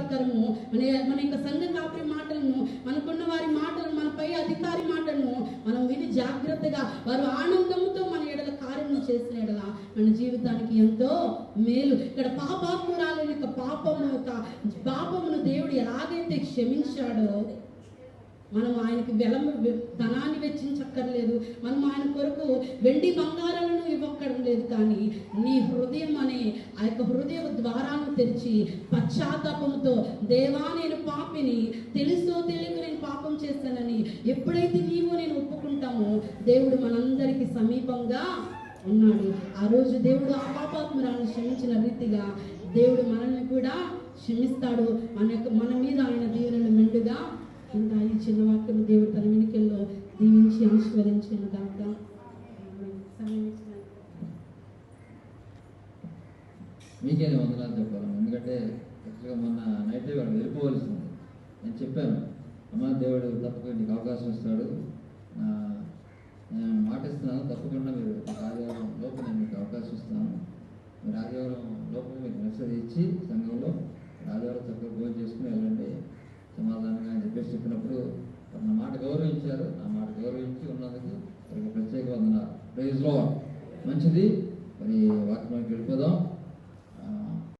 ప్రకారము మన యొక్క సంఘ కాపరి మాటలను, మనకున్న వారి మాటలను, మన పై అధికారి మాటలను మనం విని జాగ్రత్తగా వారు ఆనందంతో మన ఎడల కార్యము చేసిన ఎడల మన జీవితానికి ఎంతో మేలు. ఇక్కడ పాపాత్మురాలని యొక్క పాపమును దేవుడు ఎలాగైతే క్షమించాడో, మనం ఆయనకి ధనాన్ని వెచ్చించక్కర్లేదు, మనం ఆయన కొరకు వెండి బంగారాలను ఇవ్వక్కర్లేదు. కానీ నీ హృదయం అనే ఆ యొక్క హృదయ ద్వారాలను తెరిచి పశ్చాత్తాపంతో, దేవా నేను పాపిని, తెలుసో తెలియక నేను పాపం చేస్తానని ఎప్పుడైతే నేను ఒప్పుకుంటామో దేవుడు మనందరికీ సమీపంగా ఉన్నాడు. ఆ రోజు దేవుడు ఆ పాపాత్మురాలను క్షమించిన రీతిగా దేవుడు మనల్ని కూడా క్షమిస్తాడు. మన మీద ఆయన దీవెనలు మెండుగా ఉంటాయి. చిన్న వాక్యం దేవుడు తన వెనుకల్లో దీవించి ఆశీర్వదించిన కాక మీకే వందనాలు చెప్పాలి. ఎందుకంటే మొన్న నైట్ వాడు వెళ్ళిపోవలసింది. నేను చెప్పాను, అమ్మ దేవుడు తప్పకుండా నీకు అవకాశం ఇస్తాడు, నేను మాటిస్తున్నాను, తప్పకుండా మీరు ఆదివారం లోపు నేను మీకు అవకాశం ఇస్తున్నాను. మీరు ఆదివారం లోపు మీకు మెసేజ్ ఇచ్చి సంఘంలో ఆదివారం చక్కగా భోజనం చేసుకుని వెళ్ళండి సమాధానంగా అని చెప్పినప్పుడు నా మాట గౌరవించారు. నా మాట గౌరవించి ఉన్నందుకు వారికి ప్రత్యేక వందనాలు. Praise Lord. మంచిది. మరి వాక్యానికి వెళ్ళిపోదాం.